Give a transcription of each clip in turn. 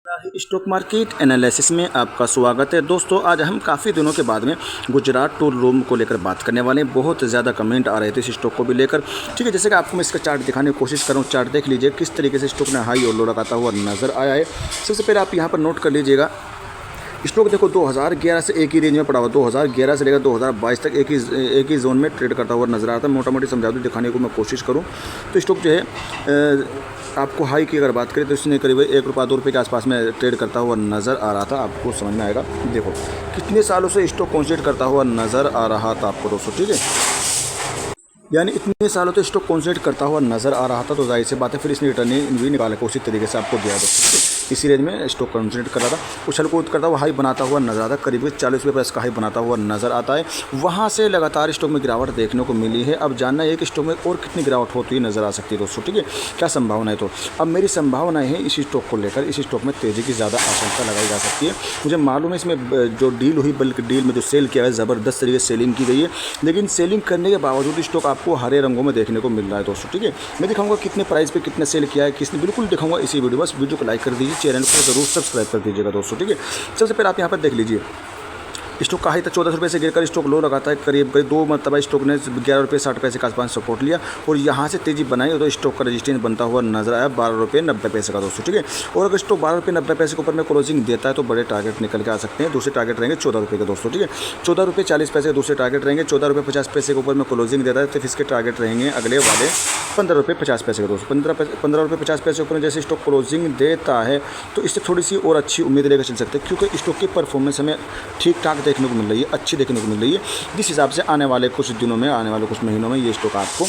Stock market analysis में आपका स्वागत है दोस्तों। आज हम काफ़ी दिनों के बाद में गुजरात टूर रूम को लेकर बात करने वाले हैं। बहुत ज़्यादा कमेंट आ रहे थे इस स्टॉक को भी लेकर। ठीक है, जैसे कि आपको मैं इसका चार्ट दिखाने की कोशिश करूँ। चार्ट देख लीजिए किस तरीके से स्टॉक ने हाई और लो लगाता हुआ नज़र आया है। सबसे पहले आप यहाँ पर नोट कर लीजिएगा, स्टॉक देखो 2011 से एक ही रेंज में पड़ा हुआ, 2011 से लेकर 2022 तक एक ही जोन में ट्रेड करता हुआ नजर आता है। मोटा मोटी समझा दूँ, दिखाने को मैं कोशिश करूँ तो स्टॉक जो है आपको हाई की अगर बात करें तो इसने करीब 1 रुपया 2 रुपये के आसपास में ट्रेड करता हुआ नज़र आ रहा था। आपको समझ में आएगा, देखो कितने सालों से स्टॉक कंसोलिडेट करता हुआ नज़र आ रहा था आपको दोस्तों। ठीक है, यानी इतने सालों तो स्टॉक कंसोलिडेट करता हुआ नज़र आ रहा था, तो जाहिर सी बात है फिर इसने रिटर्न भी निकाला को उसी तरीके से आपको दिया दोस्तों। इसी रेंज में स्टॉक कंसोलिडेट कर रहा था, उछल कूद करता हुआ हाई बनाता हुआ नजर आता है। करीब 40 रुपये प्लस का हाई बनाता हुआ नजर आता है। वहाँ से लगातार स्टॉक में गिरावट देखने को मिली है। अब जानना है कि स्टॉक में और कितनी गिरावट होती हुई नजर आ सकती है दोस्तों। ठीक है, क्या संभावना है? तो अब मेरी संभावना है इस स्टॉक को लेकर, इस स्टॉक में तेज़ी की ज़्यादा आशंका लगाई जा सकती है। मुझे मालूम है इसमें जो डील हुई, बल्कि डील में जो सेल किया है ज़बरदस्त तरीके से सेलिंग की गई है, लेकिन सेलिंग करने के बावजूद स्टॉक आपको हरे रंगों में देखने को मिल रहा है दोस्तों। ठीक है, मैं दिखाऊंगा कितने प्राइस पे कितना सेल किया है, किसने, बिल्कुल दिखाऊंगा इसी वीडियो। बस वीडियो को लाइक कर दीजिए, चैनल को जरूर सब्सक्राइब कर दीजिएगा दोस्तों। ठीक है, सबसे पहले आप यहाँ पर देख लीजिए, स्टॉक का हाई था 14 रुपये से गिरकर स्टॉक लो लगाता है। करीब 2 मरतबा स्टॉक ने 11 रुपये 60 पैसे के आसपास सपोर्ट लिया और यहाँ से तेजी बनाई तो स्टॉक का रजिस्टेंस बनता हुआ नजर आया 12 रुपये 90 पैसे का दोस्तों। ठीक है, और अगर स्टॉक 12 रुपये 90 पैसे के ऊपर में क्लोजिंग देता है तो बड़े टारगेट निकल के आ सकते हैं। दूसरे टारगेट रहेंगे 14 रुपये के दोस्तों। ठीक है, 14 रुपये 40 पैसे के दूसरे टारगेट रहेंगे। 14 रुपये 50 पैसे के ऊपर में क्लोजिंग देता है तो फिर इसके टारगेट रहेंगे अगले वाले 15 रुपये 50 पैसे के दोस्तों। 15 रुपये 50 पैसे के ऊपर जैसे स्टॉक क्लोजिंग देता है तो इससे थोड़ी सी और अच्छी उम्मीद लेकर चल सकते हैं, क्योंकि स्टॉक की परफॉर्मेंस हमें ठीक ठाक देखने को मिल रही है, अच्छी देखने को मिल रही है। जिस हिसाब से आने वाले कुछ दिनों में, आने वाले कुछ महीनों में ये स्टॉक आपको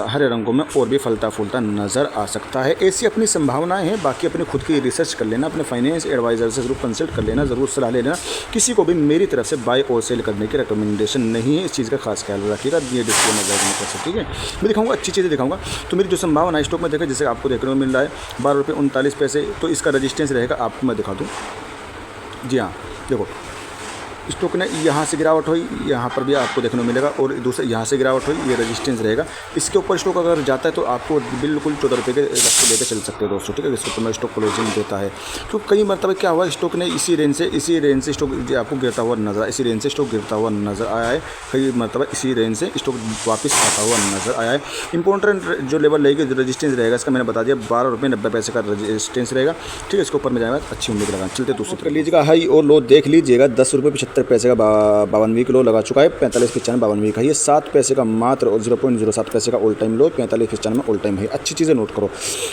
हरे रंगों में और भी फलता फूलता नज़र आ सकता है। ऐसी अपनी संभावनाएं हैं। बाकी अपनी खुद की रिसर्च कर लेना, अपने फाइनेंस एडवाइजर से ज़रूर कंसल्ट कर लेना, ज़रूर सलाह ले लेना। किसी को भी मेरी तरफ से बाय और सेल करने की रिकमेंडेशन नहीं है, इस चीज़ का खास ख्याल रखिएगा। ये डिस्क्लेमर नहीं कर सकते। ठीक है, मैं दिखाऊंगा अच्छी चीज़ें दिखाऊंगा। तो मेरी जो संभावना है स्टॉक में देखें, जैसे आपको देखने को मिल रहा है 12 रुपये 39 पैसे, तो इसका रजिस्टेंस रहेगा, आपको मैं दिखा दूँ। जी हाँ, देखो स्टॉक ने यहाँ से गिरावट हुई, यहाँ पर भी आपको देखने को मिलेगा, और दूसरे यहाँ से गिरावट हुई, ये रेजिस्टेंस रहेगा। इसके ऊपर स्टॉक अगर जाता है तो आपको बिल्कुल 14 रुपये के लक्ष्य लेकर चल सकते हो दोस्तों। ठीक है, इसके ऊपर में स्टॉक क्लोजिंग देता है। तो कई मरतबा क्या हुआ, स्टॉक ने इसी रेंज से स्टॉक आपको गिरता हुआ नजर, इसी रेंज से स्टॉक गिरता हुआ नजर आया है। कई मरतबा इसी रेंज से स्टॉक वापस आता हुआ नजर आया है। इंपॉर्टेंट जो लेवल रहेगी, जो रजिस्टेंस रहेगा, इसका मैंने बता दिया 12 रुपये 90 पैसे का रजिस्टेंस रहेगा। ठीक है, इसके ऊपर में जाएगा, अच्छी उम्मीद लगा। चलते दूसरे कर लीजिएगा, हाई और लो देख लीजिएगा। 10 रुपये 75 पैसे का 52 किलो लगा चुका है। 45-95 52 का ये 7 पैसे का मात्र और 0.07 पैसे का ऑल टाइम लो, 45-95 में ऑल टाइम है। अच्छी चीज़ें नोट करो।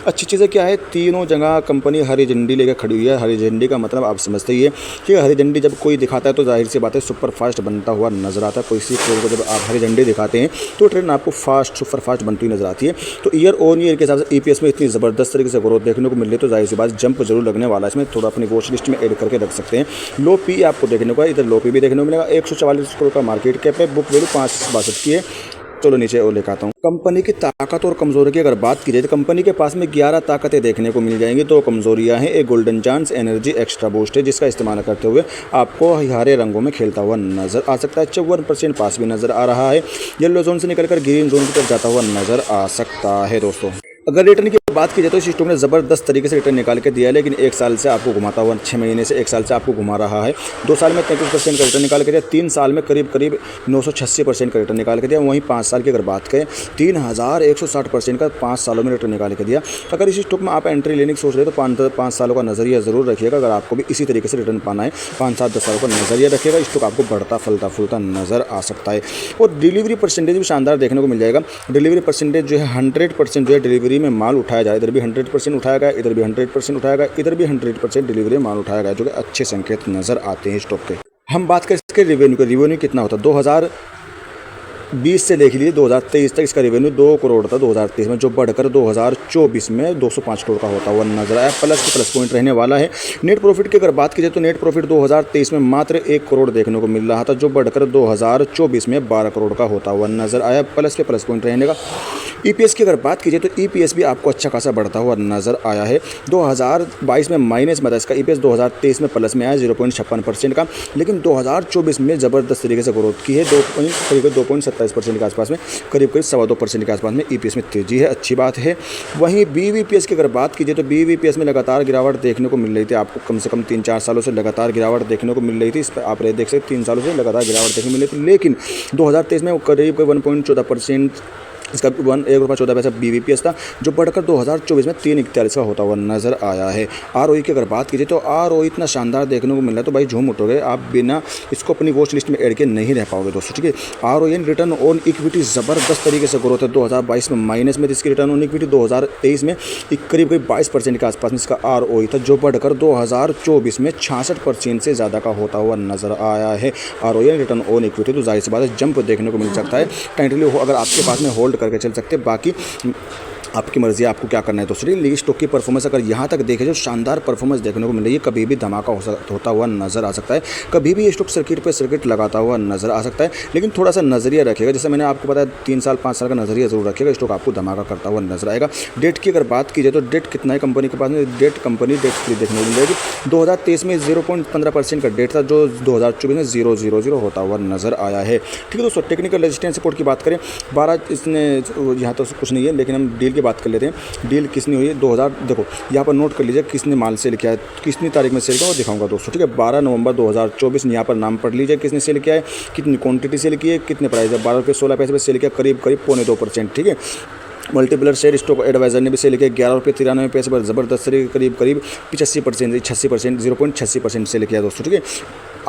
अच्छी चीज़ें क्या है, तीनों जगह कंपनी हरी झंडी लेकर खड़ी हुई है। हरी झंडी का मतलब आप समझते ही है कि हरी झंडी जब कोई दिखाता है तो जाहिर सी बात है सुपर फास्ट बनता हुआ नजर आता है। कोई सी ट्रेड को जब आप हरी झंडी दिखाते हैं तो ट्रेड आपको सुपर फास्ट बनती हुई नजर आती है। तो ईयर ऑन ईयर के हिसाब से EPS में इतनी ज़बरदस्त तरीके से ग्रोथ देखने को मिल रही है, तो जाहिर सी बात जंप जरूर लगने वाला है। इसमें थोड़ा अपनी वॉच लिस्ट में ऐड करके रख सकते हैं। लो पी आपको देखने को है, इधर लो पी भी देखने को मिलेगा। 144 करोड़ का मार्केट कैप है, बुक वैल्यू 562 की है। चलो नीचे और लेकर आता हूँ। कंपनी की ताकत और कमजोरी की अगर बात की जाए तो कंपनी के पास में 11 ताकतें देखने को मिल जाएंगी। तो कमजोरियां हैं, एक golden chance energy extra boost है, जिसका इस्तेमाल करते हुए आपको हरे रंगों में खेलता हुआ नजर आ सकता है। 54% पास भी नजर आ रहा है। येलो जोन से निकलकर ग्रीन जोन की तरफ जाता हुआ नजर आ सकता है दोस्तों। अगर रिटर्न की बात की जाए तो इस स्टॉक ने ज़बरदस्त तरीके से रिटर्न निकाल के दिया है, लेकिन 1 साल से आपको घुमाता हुआ, 6 महीने से 1 साल से आपको घुमा रहा है। 2 साल में 33% का रिटर्न निकाल के दिया, 3 साल में करीब 986% का रिटर्न निकाल के दिया। वहीं 5 साल की अगर बात करें 3160% का 5 सालों में रिटर्न निकाल के दिया। अगर इस स्टॉक में आप एंट्री लेने की सोच रहे हो तो 5 सालों का नज़रिया ज़रूर रखिएगा। अगर आपको भी इसी तरीके से रिटर्न पाना है, 5, 7, 10 सालों का नज़रिया रखिएगा, स्टॉक आपको बढ़ता फलता फूलता नज़र आ सकता है। और डिलीवरी परसेंटेज भी शानदार देखने को मिल जाएगा। डिलीवरी परसेंटेज जो है 100% जो है डिलीवरी में माल उठाया जाए, इधर भी 100% उठाया गया, इधर भी 100% उठाया गया, इधर भी 100% डिलीवरी माल उठाया गया, जो कि अच्छे संकेत नजर आते हैं स्टॉक के। हम बात करें इसके रिवेन्यू के, रिवेन्यू कितना होता है 2020 से देख लीजिए 2023 तक इसका रेवेन्यू 2 करोड़ था 2023 में, जो बढ़कर 2024 में 205 करोड़ का होता हुआ नजर आया। प्लस पॉइंट रहने वाला है। नेट प्रॉफिट की अगर बात की जाए तो नेट प्रॉफिट 2023 में मात्र 1 करोड़ देखने को मिल रहा था, जो बढ़कर 2024 में 12 करोड़ का होता हुआ नजर आया। प्लस पॉइंट रहने का। EPS की अगर बात की जाए तो EPS भी आपको अच्छा खासा बढ़ता हुआ नजर आया है। 2022 में माइनस में था इसका EPS, 2023 में प्लस में आया 0.56% का, लेकिन 2024 में ज़बरदस्त तरीके से ग्रोथ की है, 2.70 27% के आसपास में, करीब 2.25% के आसपास में ईपीएस में तेजी है, अच्छी बात है। वहीं बीवीपीएस की अगर बात कीजिए तो बीवीपीएस में लगातार गिरावट देखने को मिल रही थी, आपको कम से कम 3-4 सालों से लगातार गिरावट देखने को मिल रही थी। इस पर आप देख सकते 3 सालों से लगातार गिरावट देखने को मिल रही थी, लेकिन 2023 में वो करीब 1.14%, इसका 1.14 बीवीपीएस था, जो बढ़कर 2024 में 3.41 का होता हुआ नजर आया है। आरओई की अगर बात कीजिए तो आरओई इतना शानदार देखने को मिल रहा है तो भाई झूम उठोगे, आप बिना इसको अपनी वॉच लिस्ट में ऐड के नहीं रह पाओगे दोस्तों, ठीक है। आरओई रिटर्न ऑन इक्विटी ज़बरदस्त तरीके से ग्रोथ है। 2022 में माइनस में इसकी रिटर्न ऑन इक्विटी, 2023 में करीब 22% के आसपास में इसका आरओई था, जो बढ़कर 2024 में 66% से ज़्यादा का होता हुआ नजर आया है। आरओई रिटर्न ऑन इक्विटी तो जाहिर सी बात है जंप देखने को मिल सकता है। टेंटली अगर आपके पास में होल्ड करके चल सकते, बाकी आपकी मर्जी है आपको क्या करना है दोस्तों। लेकिन स्टॉक की परफॉर्मेंस अगर यहाँ तक देखें जो शानदार परफॉर्मेंस देखने को मिल रही है, कभी भी धमाका होता हुआ नजर आ सकता है, कभी भी ये स्टॉक सर्किट पे सर्किट लगाता हुआ नजर आ सकता है। लेकिन थोड़ा सा नजरिया रखिएगा, जैसे मैंने आपको बताया 3 साल 5 साल का नजरिया जरूर रखिएगा, स्टॉक आपको धमाका करता हुआ नजर आएगा। डेट की अगर बात कीजिए तो डेट कितना है कंपनी के पास में, डेट कंपनी डेट फ्री देखने को मिल जाएगी। 2023 में 0.15% का डेट था, जो 2024 में 0.00 होता हुआ नजर आया है, ठीक है दोस्तों। टेक्निकल रेजिस्टेंस सपोर्ट की बात करें 12, इसने यहाँ तो कुछ नहीं है, लेकिन हम डील की बात कर लेते हैं। डील किसने हुई है 2000, देखो यहाँ पर नोट कर लीजिए किसने माल सेल किया है, कितनी तारीख में सेल किया वो दिखाऊंगा दोस्तों, ठीक है। 12 नवंबर 2024 यहाँ पर नाम पढ़ लीजिए किसने सेल किया है, कितनी क्वांटिटी सेल की है, कितने प्राइस है। 12 रुपये 16 पैसे पे सेल किया, करीब 0.2%, ठीक है। मल्टीप्लर शेयर स्टॉक एडवाइजर ने भी सेल किया 11 रुपये 93 पैसे पर, ज़बरदस्त करीब 86%, 0.86% सेल किया दोस्तों, ठीक है।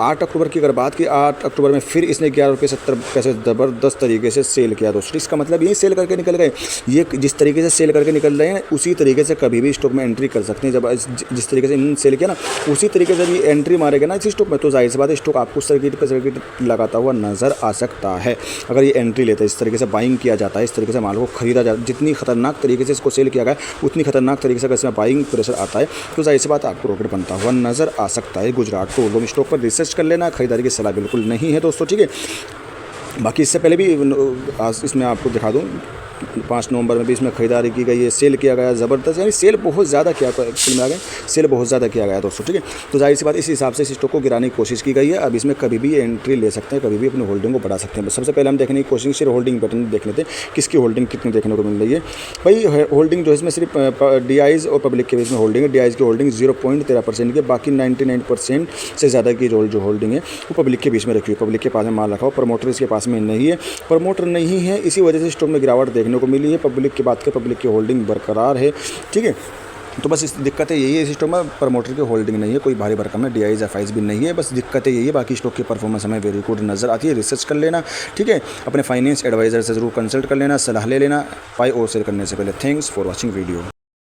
8 अक्टूबर की अगर बात की, 8 अक्टूबर में फिर इसने 11 रुपये 70 पैसे ज़बरदस्त तरीके से सेल किया दोस्तों। इसका मतलब ये सेल करके निकल गए, ये जिस तरीके से सेल करके निकल रहे हैं उसी तरीके से कभी भी स्टॉक में एंट्री कर सकते हैं। जब जिस तरीके से इन्होंने सेल किया ना, उसी तरीके से ये एंट्री मारेगा ना इसी स्टॉक में, तो जाहिर सी बात है स्टॉक आपको सर्किट पर सर्किट लगाता हुआ नजर आ सकता है। अगर ये एंट्री लेता है, इस तरीके से बाइंग किया जाता है, इस तरीके से माल को खरीदा जाता है, जितनी खतरनाक तरीके से इसको सेल किया गया उतनी खतरनाक तरीके से अगर इसमें बाइंग प्रेशर आता है तो जाहिर सी बात आपको रॉकेट बनता हुआ नजर आ सकता है। गुजरात टूल स्टॉक पर रिसर्च कर लेना, खरीदारी की सलाह बिल्कुल नहीं है दोस्तों, ठीक है। बाकी इससे पहले भी इसमें आपको दिखा दूँ 5 नवंबर में भी इसमें खरीदारी की गई है, सेल किया गया ज़बरदस्त, यानी सेल बहुत ज़्यादा किया में आ गए, सेल बहुत ज़्यादा किया गया दोस्तों, ठीक है। तो जाहिर सी बात इस हिसाब से इस स्टॉक को गिराने की कोशिश की गई है। अब इसमें कभी भी एंट्री ले सकते हैं, कभी भी अपनी होल्डिंग को बढ़ा सकते हैं। सबसे पहले हम देखने की कोशिश शेयर होल्डिंग पैटर्न देख लेते हैं, किसकी होल्डिंग कितनी देखने को मिल रही है। भाई होल्डिंग जो है इसमें सिर्फ डीआईज और पब्लिक के बीच में होल्डिंग है। डीआईज की होल्डिंग 0.13% की, बाकी 99% से ज़्यादा की जो होल्डिंग है वो पब्लिक के बीच में रखी हुई, पब्लिक के पास में माल रखा हो। प्रमोटर इसके पास में नहीं है, प्रमोटर नहीं है, इसी वजह से स्टॉक में गिरावट देखने को मिली है। पब्लिक की बात करें, पब्लिक की होल्डिंग बरकरार है, ठीक है। तो बस इस दिक्कत है यही है, इस स्टॉक में प्रमोटर की होल्डिंग नहीं है, कोई भारी भरकम है, डीआईज एफआईज भी नहीं है, बस दिक्कत है यही है। बाकी स्टॉक की परफॉर्मेंस हमें वेरी गुड नजर आती है। रिसर्च कर लेना, ठीक है, अपने फाइनेंस एडवाइजर से जरूर कंसल्ट कर लेना, सलाह ले लेना बाय और सेल करने से पहले। Thanks for watching video.